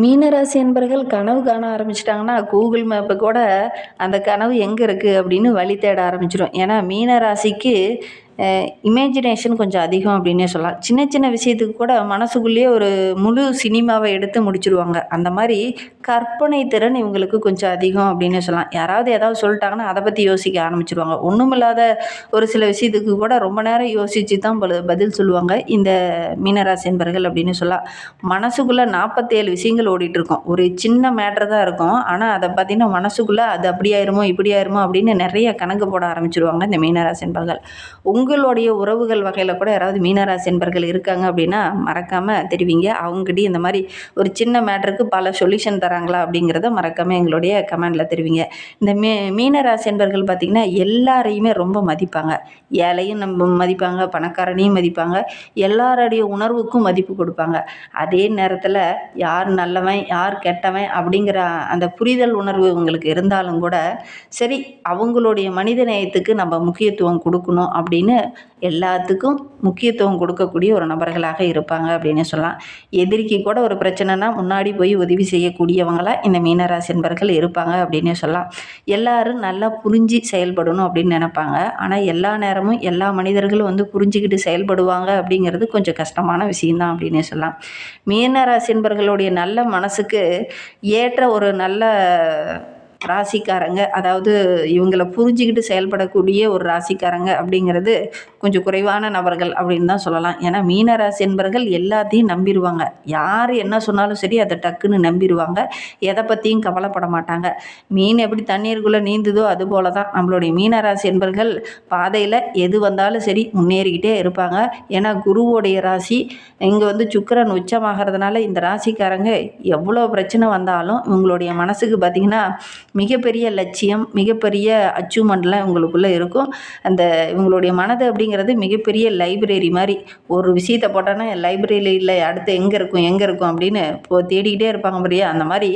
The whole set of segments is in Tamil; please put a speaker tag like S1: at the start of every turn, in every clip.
S1: மீனராசி என்பர்கள் கனவு காண ஆரம்பிச்சுட்டாங்கன்னா, கூகுள் மேப்பு கூட அந்த கனவு எங்க இருக்கு அப்படின்னு வழி தேட ஆரம்பிச்சுரும். ஏன்னா மீனராசிக்கு இமேஜினேஷன் கொஞ்சம் அதிகம் அப்படின்னே சொல்லலாம். சின்ன சின்ன விஷயத்துக்கு கூட மனசுக்குள்ளேயே ஒரு முழு சினிமாவ எடுத்து முடிச்சுருவாங்க. அந்த மாரி கற்பனை திறன் இவங்களுக்கு கொஞ்சம் அதிகம் அப்படின்னே சொல்லலாம். யாராவது ஏதாவது சொல்லிட்டாங்கன்னா, அத பத்தி யோசிக்க ஆரம்பிச்சுருவாங்க. ஒண்ணுமில்லாத ஒரு சில விஷயத்துக்கு கூட ரொம்ப நேரம் யோசிச்சு தான் பதில் சொல்லுவாங்க. இந்த மீனராசி என்பர்கள் அப்படின்னு சொல்லலாம். மனசுக்குள்ள 47 விஷயங்கள் ஓடிட்டுருக்கும். ஒரு சின்ன மேட்டர் தான் இருக்கும். ஆனா, அத பார்த்தீங்கன்னா, மனசுக்குள்ள அது அப்படி ஆயிருமோ, இப்படி ஆயிருமோ அப்படின்னு நெறைய கணக்கு போட ஆரம்பிச்சுருவாங்க இந்த மீனராசி என்பர்கள். உங்களுடைய உறவுகள் வகையில கூட யாராவது மீனராசி என்பர்கள் இருக்காங்க அப்படின்னா, மறக்காம தெரிவிங்க. அவங்ககிட்டயும் இந்த மாரி ஒரு சின்ன மேட்டருக்கு பல சொல்யூஷன் தராங்களா அப்படிங்கிறத மறக்காம எங்களுடைய கமெண்ட்ல தெரிவிங்க. இந்த மீனராசி என்பர்கள் பார்த்தீங்கன்னா, எல்லாரையுமே ரொம்ப மதிப்பாங்க. ஏழையும் மதிப்பாங்க, பணக்காரனையும் மதிப்பாங்க. எல்லாருடைய உணர்வுக்கும் மதிப்பு குடுப்பாங்க. அதே நேரத்தில யார் நல்லவன், யார் கெட்டவன் அப்படிங்கிற அந்த புரிதல் உணர்வு உங்களுக்கு இருந்தாலும் கூட, சரி அவங்களுடைய மனித நேயத்துக்கு நம்ம முக்கியத்துவம் குடுக்கணும் அப்படின்னு எல்லாத்துக்கும் முக்கியத்துவம் கொடுக்கக்கூடிய ஒரு நபர்களாக இருப்பாங்க அப்படின்னு சொல்லலாம். எதிரிக்கு கூட ஒரு பிரச்சனைனா முன்னாடி போய் உதவி செய்யக்கூடியவங்களா இந்த மீனராசி என்பர்கள் இருப்பாங்க அப்படின்னே சொல்லலாம். எல்லாரும் நல்லா புரிஞ்சு செயல்படணும் அப்படின்னு நெனைப்பாங்க. ஆனா எல்லா நேரமும் எல்லா மனிதர்களும் வந்து புரிஞ்சுகிட்டு செயல்படுவாங்க அப்படிங்கிறது கொஞ்சம் கஷ்டமான விஷயம் தான் அப்படின்னே சொல்லலாம். மீனராசி என்பர்களுடைய நல்ல மனசுக்கு ஏற்ற ஒரு நல்ல ராசிக்காரங்க, அதாவது இவங்கள புரிஞ்சுகிட்டு செயல்படக்கூடிய ஒரு ராசிக்காரங்க அப்படிங்கிறது கொஞ்சம் குறைவான நபர்கள் அப்படின்னு தான் சொல்லலாம். ஏன்னா மீனராசி என்பர்கள் எல்லாத்தையும் நம்பிருவாங்க. யார் என்ன சொன்னாலும் சரி அதை டக்குன்னு நம்பிருவாங்க. எதை பற்றியும் கவலைப்பட மாட்டாங்க. மீன் எப்படி தண்ணீருக்குள்ளே நீந்துதோ அதுபோல தான் நம்மளுடைய மீனராசி என்பர்கள் பாதையில் எது வந்தாலும் சரி முன்னேறிக்கிட்டே இருப்பாங்க. ஏன்னா குருவோடைய ராசி இங்கே வந்து சுக்கிரன் உச்சமாகறதுனால இந்த ராசிக்காரங்க எவ்வளோ பிரச்சனை வந்தாலும் இவங்களுடைய மனசுக்கு பார்த்திங்கன்னா மிகப்பெரிய லட்சியம், மிகப்பெரிய அச்சீவ்மெண்ட்லாம் இவங்களுக்குள்ளே இருக்கும். அந்த இவங்களுடைய மனது அப்படிங்கிறது மிகப்பெரிய லைப்ரரி மாரி. ஒரு விஷயத்த போட்டோன்னா லைப்ரரியில அடுத்து எங்கே இருக்கும் எங்கே இருக்கும் அப்படின்னு தேடிக்கிட்டே இருப்பாங்க பாரியா, அந்த மாதிரி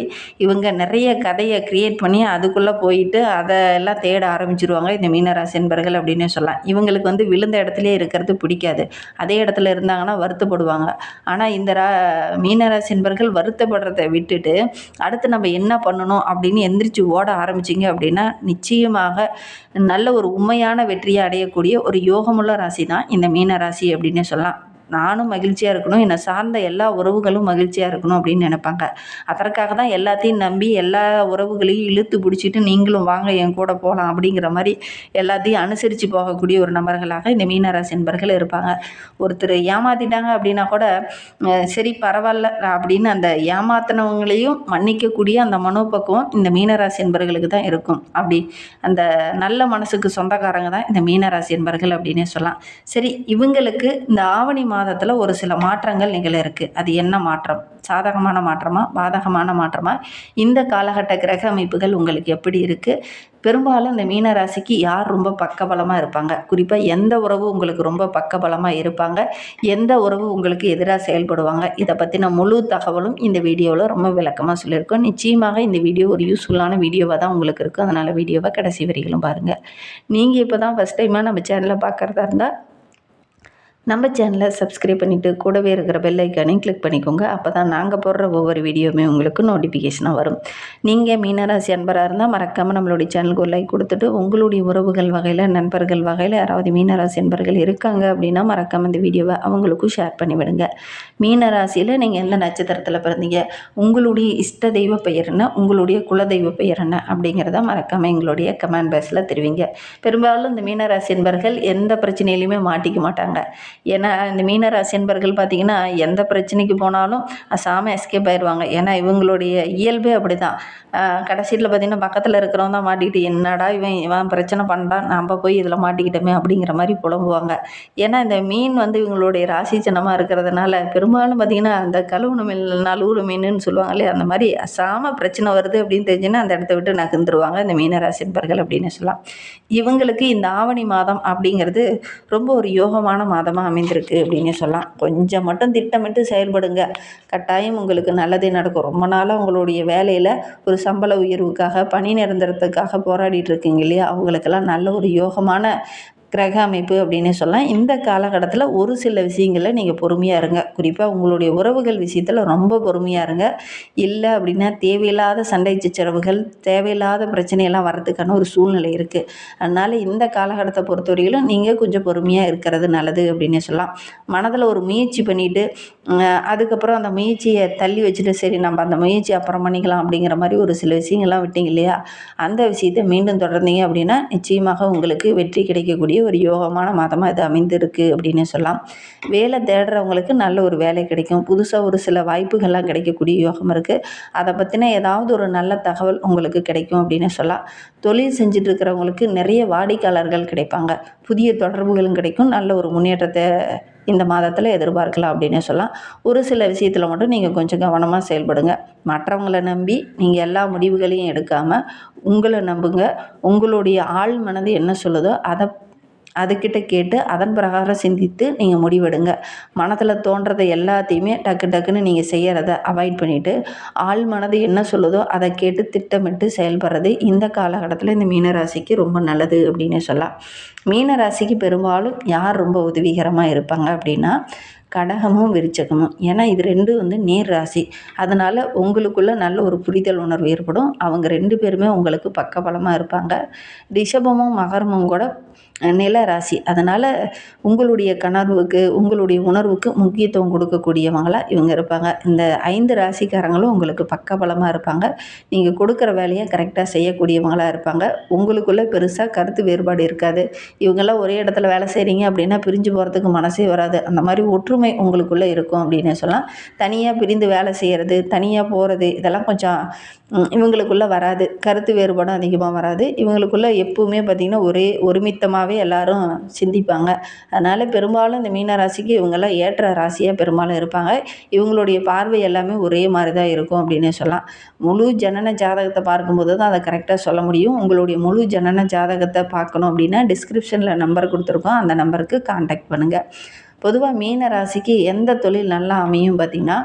S1: இவங்க நிறைய கதையை கிரியேட் பண்ணி அதுக்குள்ளே போயிட்டு அதெல்லாம் தேட ஆரம்பிச்சிருவாங்க இந்த மீனராசி என்பர்கள் அப்படின்னே சொல்லலாம். இவங்களுக்கு வந்து விழுந்த இடத்துலயே இருக்கிறது பிடிக்காது. அதே இடத்துல இருந்தாங்கன்னா வருத்தப்படுவாங்க. ஆனால் இந்த மீனராசி என்பர்கள் வருத்தப்படுறதை விட்டுட்டு அடுத்து நம்ம என்ன பண்ணணும் அப்படின்னு எந்திரிச்சு ஓட ஆரம்பிச்சிங்க அப்படின்னா நிச்சயமாக நல்ல ஒரு உண்மையான வெற்றியை அடையக்கூடிய ஒரு யோகமுள்ள ராசி தான் இந்த மீன ராசி அப்படின்னே சொல்லலாம். நானும் மகிழ்ச்சியாக இருக்கணும், என்னை சார்ந்த எல்லா உறவுகளும் மகிழ்ச்சியாக இருக்கணும் அப்படின்னு நினைப்பாங்க. அதற்காக தான் எல்லாத்தையும் நம்பி எல்லா உறவுகளையும் இழுத்து பிடிச்சிட்டு நீங்களும் வாங்க என் கூட போகலாம் அப்படிங்கிற மாதிரி எல்லாத்தையும் அனுசரித்து போகக்கூடிய ஒரு நபர்களாக இந்த மீனராசி என்பர்கள் இருப்பாங்க. ஒருத்தர் ஏமாற்றிட்டாங்க அப்படின்னா கூட சரி பரவாயில்ல அப்படின்னு அந்த ஏமாத்தினவங்களையும் மன்னிக்கக்கூடிய அந்த மனோபக்குவம் இந்த மீனராசி என்பர்களுக்கு தான் இருக்கும். அப்படி அந்த நல்ல மனசுக்கு சொந்தக்காரங்க தான் இந்த மீனராசி என்பர்கள் அப்படின்னே சொல்லலாம். சரி, இவங்களுக்கு இந்த ஆவணி மாதத்தில் ஒரு சில மாற்றங்கள் நிகழ இருக்குது. அது என்ன மாற்றம்? சாதகமான மாற்றமா, பாதகமான மாற்றமா? இந்த காலகட்ட கிரக அமைப்புகள் உங்களுக்கு எப்படி இருக்குது? பெரும்பாலும் இந்த மீன ராசிக்கு யார் ரொம்ப பக்கபலமாக இருப்பாங்க? குறிப்பாக எந்த உறவு உங்களுக்கு ரொம்ப பக்கபலமாக இருப்பாங்க? எந்த உறவு உங்களுக்கு எதிராக செயல்படுவாங்க? இதை பற்றின முழு தகவலும் இந்த வீடியோவில் ரொம்ப விளக்கமாக சொல்லியிருக்கோம். நிச்சயமாக இந்த வீடியோ ஒரு யூஸ்ஃபுல்லான வீடியோவாக தான் உங்களுக்கு இருக்கும். அதனால் வீடியோவை கடைசி வரையிலும் பாருங்கள். நீங்கள் இப்போ தான் ஃபஸ்ட் டைமாக நம்ம சேனலை பார்க்குறதா இருந்தால் நம்ம சேனலை சப்ஸ்கிரைப் பண்ணிவிட்டு கூடவே இருக்கிற பெல் ஐக்கானையும் கிளிக் பண்ணிக்கோங்க. அப்போ தான் நாங்கள் போடுற ஒவ்வொரு வீடியோவுமே உங்களுக்கு நோட்டிஃபிகேஷனாக வரும். நீங்கள் மீனராசி அன்பராக இருந்தால் மறக்காமல் நம்மளுடைய சேனலுக்கு ஒரு லைக் கொடுத்துட்டு உங்களுடைய உறவுகள் வகையில், நண்பர்கள் வகையில் யாராவது மீனராசி அன்பர்கள் இருக்காங்க அப்படின்னா மறக்காமல் இந்த வீடியோவை அவங்களுக்கும் ஷேர் பண்ணிவிடுங்க. மீனராசியில் நீங்கள் எந்த நட்சத்திரத்தில் பிறந்தீங்க, உங்களுடைய இஷ்ட தெய்வ பெயர் என்ன, உங்களுடைய குலதெய்வ பெயர் என்ன அப்படிங்கிறத மறக்காமல் எங்களுடைய கமெண்ட் பாக்ஸில் தெரிவிங்க. பெரும்பாலும் இந்த மீனராசி அன்பர்கள் எந்த பிரச்சனையிலையுமே மாட்டிக்க மாட்டாங்க. ஏன்னா இந்த மீனராசி என்பர்கள் பார்த்திங்கன்னா எந்த பிரச்சனைக்கு போனாலும் அசாமல் எஸ்கேப் ஆயிடுவாங்க. ஏன்னா இவங்களுடைய இயல்பே அப்படி தான். கடைசியில் பார்த்திங்கன்னா பக்கத்தில் இருக்கிறவங்க தான் மாட்டிக்கிட்டு என்னடா இவன் பிரச்சனை பண்ணுறான், நம்ம போய் இதில் மாட்டிக்கிட்டோமே அப்படிங்கிற மாதிரி புலம்புவாங்க. ஏன்னா இந்த மீன் வந்து இவங்களுடைய ராசி சின்னமாக இருக்கிறதுனால பெரும்பாலும் பார்த்திங்கன்னா அந்த கழுவுன மீன் நழுவுன மீனுன்னு சொல்லுவாங்க இல்லையா, அந்த மாதிரி அசாமல் பிரச்சனை வருது அப்படின்னு தெரிஞ்சுன்னா அந்த இடத்த விட்டு நகர்ந்துருவாங்க இந்த மீனராசி என்பர்கள் அப்படின்னு சொல்லலாம். இவங்களுக்கு இந்த ஆவணி மாதம் அப்படிங்கிறது ரொம்ப ஒரு யோகமான மாதமாக அமைந்திருக்கு அப்படின்னே சொல்லலாம். கொஞ்சம் மட்டும் திட்டமிட்டு செயல்படுங்க, கட்டாயம் உங்களுக்கு நல்லதே நடக்கும். ரொம்ப நாளாக உங்களுடைய வேலையில் ஒரு சம்பள உயர்வுக்காக, பணி நிரந்தரத்துக்காக போராடிட்டு இருக்கீங்க இல்லையா, அவங்களுக்கெல்லாம் நல்ல ஒரு யோகமான கிரக அமைப்பு அப்படின்னே சொல்லலாம். இந்த காலகட்டத்தில் ஒரு சில விஷயங்கள்ல நீங்கள் பொறுமையாக இருங்க. குறிப்பாக உங்களுடைய உறவுகள் விஷயத்தில் ரொம்ப பொறுமையாக இருங்க. இல்லை அப்படின்னா தேவையில்லாத சண்டை சச்சரவுகள், தேவையில்லாத பிரச்சனையெல்லாம் வர்றதுக்கான ஒரு சூழ்நிலை இருக்குது. அதனால் இந்த காலகட்டத்தை பொறுத்தவரையிலும் நீங்கள் கொஞ்சம் பொறுமையாக இருக்கிறது நல்லது அப்படின்னே சொல்லலாம். மனதில் ஒரு முயற்சி பண்ணிவிட்டு அதுக்கப்புறம் அந்த முயற்சியை தள்ளி வச்சுட்டு சரி நம்ம அந்த முயற்சி அப்புறம் பண்ணிக்கலாம் அப்படிங்கிற மாதிரி ஒரு சில விஷயங்கள்லாம் விட்டீங்க இல்லையா, அந்த விஷயத்தை மீண்டும் தொடர்ந்தீங்க அப்படின்னா நிச்சயமாக உங்களுக்கு வெற்றி கிடைக்கக்கூடிய ஒரு யோகமான மாதமாக இது அமைந்திருக்கு அப்படின்னு சொல்லலாம். வேலை தேடுறவங்களுக்கு நல்ல ஒரு வேலை கிடைக்கும். புதுசாக ஒரு சில வாய்ப்புகள்லாம் கிடைக்கக்கூடிய யோகம் இருக்குது. அதை பற்றின ஏதாவது ஒரு நல்ல தகவல் உங்களுக்கு கிடைக்கும் அப்படின்னு சொல்லலாம். தொழில் செஞ்சுட்டு இருக்கிறவங்களுக்கு நிறைய வாடிக்கையாளர்கள் கிடைப்பாங்க. புதிய தொடர்புகளும் கிடைக்கும். நல்ல ஒரு முன்னேற்றத்தை இந்த மாதத்தில் எதிர்பார்க்கலாம் அப்படின்னு சொல்லலாம். ஒரு சில விஷயத்தில் மட்டும் நீங்கள் கொஞ்சம் கவனமாக செயல்படுங்க. மற்றவங்கள நம்பி நீங்கள் எல்லா முடிவுகளையும் எடுக்காமல் உங்களை நம்புங்க. உங்களுடைய ஆழ் மனது என்ன சொல்லுதோ அதுக்கிட்ட கேட்டு அதன் பிரகாரம் சிந்தித்து நீங்கள் முடிவெடுங்க. மனதில் தோன்றதை எல்லாத்தையுமே டக்குன்னு நீங்கள் செய்கிறத அவாய்ட் பண்ணிவிட்டு ஆழ் மனது என்ன சொல்லுதோ அதை கேட்டு திட்டமிட்டு செயல்படுறது இந்த காலகட்டத்தில் இந்த மீனராசிக்கு ரொம்ப நல்லது அப்படின்னே சொல்லலாம். மீனராசிக்கு பெரும்பாலும் யார் ரொம்ப உதவிகரமாக இருப்பாங்க அப்படின்னா கடகமும் விருச்சகமும். ஏன்னா இது ரெண்டும் வந்து நீர் ராசி. அதனால் உங்களுக்குள்ளே நல்ல ஒரு புரிதல் உணர்வு ஏற்படும். அவங்க 2 பேருமே உங்களுக்கு பக்கபலமாக இருப்பாங்க. ரிஷபமும் மகரமும் கூட நில ராசி. அதனால் உங்களுடைய கனவுக்கு உங்களுடைய உணர்வுக்கு முக்கியத்துவம் கொடுக்கக்கூடியவங்களாக இவங்க இருப்பாங்க. இந்த 5 ராசிக்காரங்களும் உங்களுக்கு பக்கபலமாக இருப்பாங்க. நீங்கள் கொடுக்குற வேலையை கரெக்டாக செய்யக்கூடியவங்களாக இருப்பாங்க. உங்களுக்குள்ளே பெருசாக கருத்து வேறுபாடு இருக்காது. இவங்கெல்லாம் ஒரே இடத்துல வேலை செய்கிறீங்க அப்படின்னா பிரிஞ்சு போகிறதுக்கு மனசே வராது. அந்த மாதிரி ஒற்றுமை உங்களுக்குள்ளே இருக்கும் அப்படின்னு சொல்லலாம். தனியாக பிரிந்து வேலை செய்கிறது, தனியாக போகிறது இதெல்லாம் கொஞ்சம் இவங்களுக்குள்ளே வராது. கருத்து வேறுபாடும் அதிகமாக வராது. இவங்களுக்குள்ளே எப்பவுமே பார்த்திங்கன்னா ஒரே ஒருமித்தமாகவே எல்லாரும் சிந்திப்பாங்க. அதனால் பெரும்பாலும் இந்த மீன ராசிக்கு இவங்கெல்லாம் ஏற்ற ராசியாக பெரும்பாலும் இருப்பாங்க. இவங்களுடைய பார்வை எல்லாமே ஒரே மாதிரி தான் இருக்கும் அப்படின்னே சொல்லலாம். முழு ஜனன ஜாதகத்தை பார்க்கும்போது தான் அதை கரெக்டாக சொல்ல முடியும். உங்களுடைய முழு ஜனன ஜாதகத்தை பார்க்கணும் அப்படின்னா டிஸ்கிரிப்ஷனில் நம்பர் கொடுத்துருக்கோம். அந்த நம்பருக்கு கான்டாக்ட் பண்ணுங்கள். பொதுவாக மீன ராசிக்கு எந்த தொழில் நல்லா அமையும் பார்த்திங்கன்னா,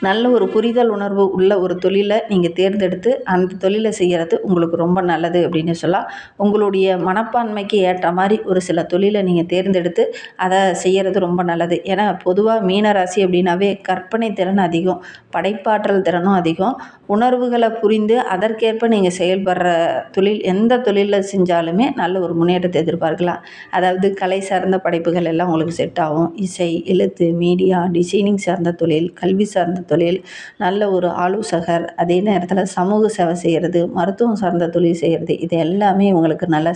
S1: நல்ல ஒரு புரிதல் உணர்வு உள்ள ஒரு தொழிலை நீங்கள் தேர்ந்தெடுத்து அந்த தொழிலை செய்கிறது உங்களுக்கு ரொம்ப நல்லது அப்படின்னு சொல்லலாம். உங்களுடைய மனப்பான்மைக்கு ஏற்ற மாதிரி ஒரு சில தொழிலை நீங்கள் தேர்ந்தெடுத்து அதை செய்கிறது ரொம்ப நல்லது. ஏன்னா பொதுவாக மீனராசி அப்படின்னாவே கற்பனை திறன் அதிகம், படைப்பாற்றல் திறனும் அதிகம். உணர்வுகளை புரிந்து அதற்கேற்ப நீங்கள் செயல்படுற தொழில் எந்த தொழிலில் செஞ்சாலுமே நல்ல ஒரு முன்னேற்றத்தை எதிர்பார்க்கலாம். அதாவது கலை சார்ந்த படைப்புகள் எல்லாம் உங்களுக்கு செட் ஆகும். இசை, எழுத்து, மீடியா, டிசைனிங் சார்ந்த தொழில், கல்வி சார்ந்த தொழில், நல்ல ஒரு ஆலோசகர், அதே நேரத்தில் சமூக சேவை செய்கிறது, மருத்துவம் சார்ந்த தொழில் செய்கிறது, இது எல்லாமே உங்களுக்கு நல்லா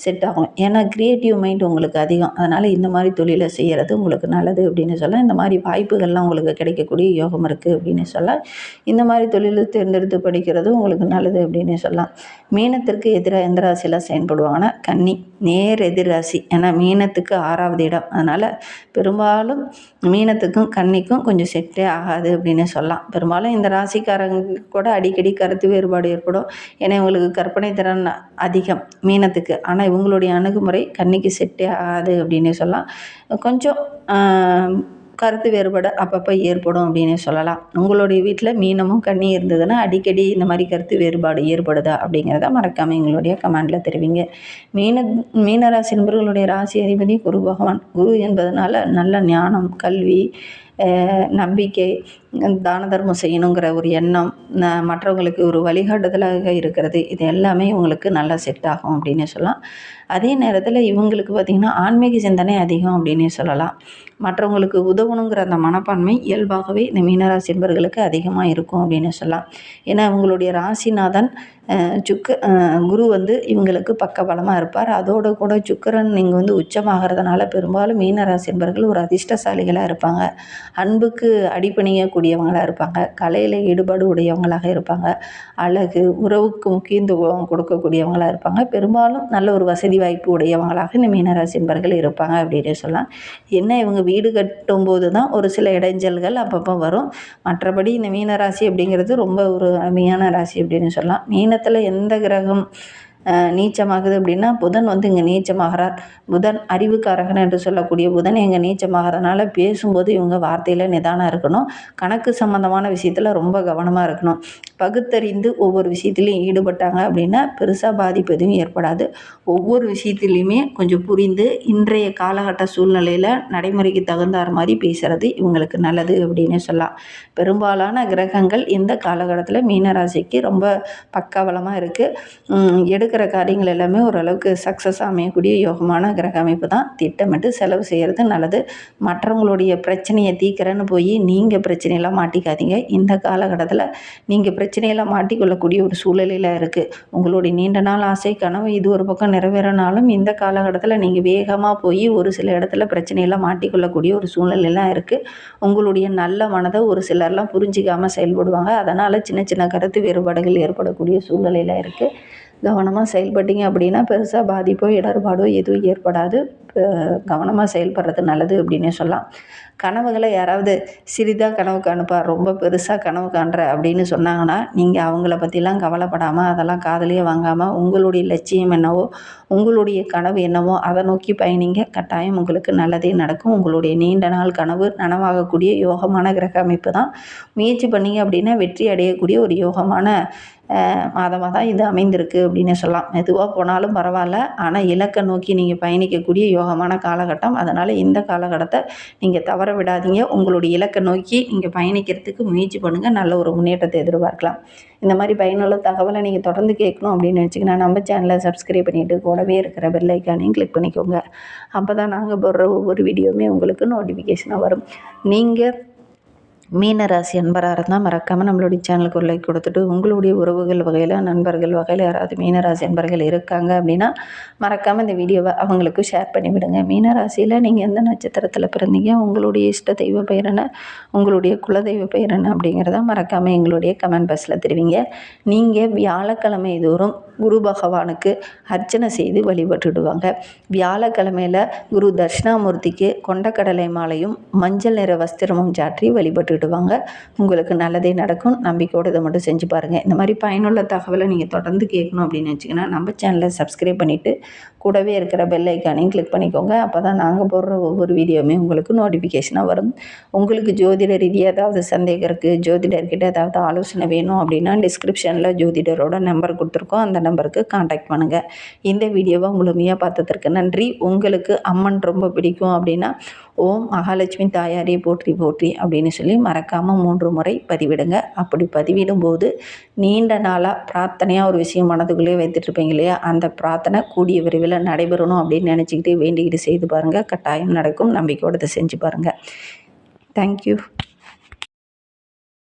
S1: செட் ஆகும். ஏன்னா க்ரியேட்டிவ் மைண்ட் உங்களுக்கு அதிகம். அதனால் இந்த மாதிரி தொழிலை செய்கிறது உங்களுக்கு நல்லது அப்படின்னு சொல்லலாம். இந்த மாதிரி வாய்ப்புகள்லாம் உங்களுக்கு கிடைக்கக்கூடிய யோகம் இருக்குது அப்படின்னு சொல்லலாம். இந்த மாதிரி தொழில் தேர்ந்தெடுத்து படிக்கிறது உங்களுக்கு நல்லது அப்படின்னு சொல்லலாம். மீனத்திற்கு எதிராக எந்த ராசியில் செயல்படுவாங்கன்னா கன்னி, நேர் எதிர் ராசி. ஏன்னா மீனத்துக்கு 6வது இடம். அதனால் பெரும்பாலும் மீனத்துக்கும் கன்னிக்கும் கொஞ்சம் செட்டே ஆகாது அப்படின்னு சொல்லலாம். பெரும்பாலும் இந்த ராசிக்காரங்க கூட அடிக்கடி கருத்து வேறுபாடு ஏற்படும். ஏன்னா இவங்களுக்கு கற்பனை திறன் அதிகம் மீனத்துக்கு. ஆனால் இவங்களுடைய அணுகுமுறை கன்னிக்கு செட்டே ஆகாது அப்படின்னு சொல்லலாம். கொஞ்சம் கருத்து வேறுபாடு அப்பப்போ ஏற்படும் அப்படின்னு சொல்லலாம். உங்களுடைய வீட்டில் மீனமும் கன்னி இருந்ததுன்னா அடிக்கடி இந்த மாதிரி கருத்து வேறுபாடு ஏற்படுதா அப்படிங்கிறத மறக்காமல் எங்களுடைய கமெண்டில் தெரிவிங்க. மீனராசி நண்பர்களுடைய ராசி அதிபதி குரு பகவான். குரு என்பதனால நல்ல ஞானம், கல்வி, நம்பிக்கை, தான தர்மம் செய்யணுங்கிற ஒரு எண்ணம், மற்றவங்களுக்கு ஒரு வழிகாட்டுதலாக இருக்கிறது, இது எல்லாமே இவங்களுக்கு நல்லா செட் ஆகும் அப்படின்னு சொல்லலாம். அதே நேரத்தில் இவங்களுக்கு பார்த்திங்கன்னா ஆன்மீக சிந்தனை அதிகம் அப்படின்னு சொல்லலாம். மற்றவங்களுக்கு உதவணுங்கிற அந்த மனப்பான்மை இயல்பாகவே இந்த மீனராசி என்பவர்களுக்கு அதிகமாக இருக்கும் அப்படின்னு சொல்லலாம். ஏன்னா இவங்களுடைய ராசிநாதன் குரு வந்து இவங்களுக்கு பக்கபலமாக இருப்பார். அதோடு கூட சுக்கிரன் இங்கே வந்து உச்சமாகிறதுனால பெரும்பாலும் மீனராசி என்பவர்கள் ஒரு அதிர்ஷ்டசாலிகளாக இருப்பாங்க. அன்புக்கு அடிபணியக்கூடியவங்களாக இருப்பாங்க. கலையில் ஈடுபாடு உடையவங்களாக இருப்பாங்க. அழகு, உறவுக்கு முக்கியத்துவம் கொடுக்கக்கூடியவங்களாக இருப்பாங்க. பெரும்பாலும் நல்ல ஒரு வசதி வாய்ப்பு உடையவங்களாக இந்த மீனராசி என்பவர்கள் இருப்பாங்க அப்படின்னு சொல்லலாம். என்ன இவங்க வீடு கட்டும்போது தான் ஒரு சில இடைஞ்சல்கள் அப்பப்போ வரும். மற்றபடி இந்த மீனராசி அப்படிங்கிறது ரொம்ப ஒரு அருமையான ராசி அப்படின்னு சொல்லலாம். மீனத்தில் எந்த கிரகம் நீச்சமாகுது அப்படின்னா புதன் வந்து இங்கே நீச்சமாகிறார். புதன் அறிவுக்காரகன் என்று சொல்லக்கூடிய புதன் எங்கே நீச்சமாகறதுனால பேசும்போது இவங்க வார்த்தையில் நிதானம் இருக்கணும். கணக்கு சம்மந்தமான விஷயத்தில் ரொம்ப கவனமாக இருக்கணும். பகுத்தறிந்து ஒவ்வொரு விஷயத்துலையும் ஈடுபட்டாங்க அப்படின்னா பெருசாக பாதிப்பு எதுவும் ஏற்படாது. ஒவ்வொரு விஷயத்துலையுமே கொஞ்சம் புரிந்து இன்றைய காலகட்ட சூழ்நிலையில் நடைமுறைக்கு தகுந்தார் மாதிரி பேசுகிறது இவங்களுக்கு நல்லது அப்படின்னு சொல்லலாம். பெரும்பாலான கிரகங்கள் இந்த காலகட்டத்தில் மீனராசிக்கு ரொம்ப பக்காபலமாக இருக்குது. எடுக்கிற காரியங்கள் எல்லாமே ஓரளவுக்கு சக்ஸஸ் அமையக்கூடிய யோகமான கிரக அமைப்பு தான். திட்டமிட்டு செலவு செய்கிறது நல்லது. மற்றவங்களுடைய பிரச்சனையை தீர்க்கிறேன்னு போய் நீங்கள் பிரச்சனையெல்லாம் மாட்டிக்காதீங்க. இந்த காலகட்டத்தில் நீங்கள் பிரச்சனையெல்லாம் மாட்டிக்கொள்ளக்கூடிய ஒரு சூழ்நிலையில் இருக்குது. உங்களுடைய நீண்ட நாள் ஆசை கனவு இது ஒரு பக்கம் நிறைவேறினாலும் இந்த காலகட்டத்தில் நீங்கள் வேகமாக போய் ஒரு சில இடத்துல பிரச்சனையெல்லாம் மாட்டிக்கொள்ளக்கூடிய ஒரு சூழ்நிலையெல்லாம் இருக்குது. உங்களுடைய நல்ல மனதை ஒரு சிலர்லாம் புரிஞ்சிக்காமல் செயல்படுவாங்க. அதனால் சின்ன சின்ன கருத்து வேறுபாடுகள் ஏற்படக்கூடிய சூழ்நிலையில் இருக்குது. கவனமாக செயல்பட்டீங்க அப்படின்னா பெருசாக பாதிப்போ இடர்பாடோ எதுவும் ஏற்படாது. கவனமாக செயல்படுறது நல்லது அப்படின்னே சொல்லலாம். கனவுகளை யாராவது சிறிதாக கனவு காணுப்பா, ரொம்ப பெருசாக கனவு காண்ற அப்படின்னு சொன்னாங்கன்னா நீங்கள் அவங்கள பற்றிலாம் கவலைப்படாமல் அதெல்லாம் காதுலேயே வாங்காமல் உங்களுடைய லட்சியம் என்னவோ உங்களுடைய கனவு என்னவோ அதை நோக்கி பயணிங்க. கட்டாயம் உங்களுக்கு நல்லதே நடக்கும். உங்களுடைய நீண்ட நாள் கனவு நனவாகக்கூடிய யோகமான கிரக அமைப்பு தான். முயற்சி பண்ணிங்க அப்படின்னா வெற்றி அடையக்கூடிய ஒரு யோகமான மாதமாக தான் இது அமைந்திருக்கு அப்படின்னு சொல்லலாம். மெதுவாக போனாலும் பரவாயில்ல, ஆனால் இலக்கை நோக்கி நீங்கள் பயணிக்கக்கூடிய யோகமான காலகட்டம். அதனால் இந்த காலகட்டத்தை நீங்கள் தவற விடாதீங்க. உங்களுடைய இலக்கை நோக்கி நீங்கள் பயணிக்கிறதுக்கு முயற்சி பண்ணுங்கள். நல்ல ஒரு முன்னேற்றத்தை எதிர்பார்க்கலாம். இந்த மாதிரி பயனுள்ள தகவலை நீங்கள் தொடர்ந்து கேட்கணும் அப்படின்னு நினச்சிங்கன்னா நம்ம சேனலை சப்ஸ்கிரைப் பண்ணிவிட்டு கூடவே இருக்கிற பெல் ஐக்கானையும் கிளிக் பண்ணிக்கோங்க. அப்போ தான் நாங்கள் போடுற ஒவ்வொரு வீடியோவுமே உங்களுக்கு நோட்டிஃபிகேஷனாக வரும். நீங்கள் மீனராசி அன்பராக இருந்தால் மறக்காமல் நம்மளுடைய சேனலுக்கு ஒரு லைக் கொடுத்துட்டு உங்களுடைய உறவுகள் வகையில் நண்பர்கள் வகையில் யாராவது மீனராசி அன்பர்கள் இருக்காங்க அப்படின்னா மறக்காமல் இந்த வீடியோவை அவங்களுக்கு ஷேர் பண்ணிவிடுங்க. மீனராசியில் நீங்கள் எந்த நட்சத்திரத்தில் பிறந்தீங்க, உங்களுடைய இஷ்ட தெய்வ பெயர் என்ன, உங்களுடைய குலதெய்வ பெயர் என்ன அப்படிங்கிறத மறக்காமல் எங்களுடைய கமெண்ட் பாக்ஸில் தெரிவிங்க. நீங்கள் வியாழக்கிழமை தோறும் குரு பகவானுக்கு அர்ச்சனை செய்து வழிபட்டுடுவாங்க. வியாழக்கிழமையில் குரு தட்சிணாமூர்த்திக்கு கொண்டக்கடலை மாலையும் மஞ்சள் நிற வஸ்திரமும் சாற்றி வழிபட்டுடுவாங்க. உங்களுக்கு நல்லதே நடக்கும். நம்பிக்கையோடு இதை மட்டும் செஞ்சு பாருங்கள். இந்த மாதிரி பயனுள்ள தகவலை நீங்கள் தொடர்ந்து கேட்கணும் அப்படின்னு வச்சிங்கன்னா நம்ம சேனலை சப்ஸ்கிரைப் பண்ணிவிட்டு கூடவே இருக்கிற பெல் ஐக்கானையும் கிளிக் பண்ணிக்கோங்க. அப்போ தான் நாங்கள் போடுற ஒவ்வொரு வீடியோவுமே உங்களுக்கு நோட்டிஃபிகேஷனாக வரும். உங்களுக்கு ஜோதிட ரீதியாக ஏதாவது சந்தேகம் இருக்குது, ஜோதிடர்கிட்ட ஏதாவது ஆலோசனை வேணும் அப்படின்னா டிஸ்கிரிப்ஷனில் ஜோதிடரோட நம்பர் கொடுத்துருக்கோம். அந்த நம்பருக்கு காண்டாக்ட் பண்ணுங்கள். இந்த வீடியோவை முழுமையாக பார்த்ததற்கு நன்றி. உங்களுக்கு அம்மன் ரொம்ப பிடிக்கும் அப்படின்னா ஓம் மகாலட்சுமி தாயாரே போற்றி போற்றி அப்படின்னு சொல்லி மறக்காமல் 3 முறை பதிவிடுங்க. அப்படி பதிவிடும்போது நீண்ட நாளாக பிரார்த்தனையாக ஒரு விஷயம் மனதுக்குள்ளேயே வைத்துட்ருப்பீங்க இல்லையா, அந்த பிரார்த்தனை கூடிய விரைவில் நடைபெறணும் அப்படின்னு நினச்சிக்கிட்டு வேண்டிக்கிட்டு செய்து பாருங்கள். கட்டாயம் நடக்கும். நம்பிக்கையோடு இதை செஞ்சு பாருங்கள். தேங்க்யூ.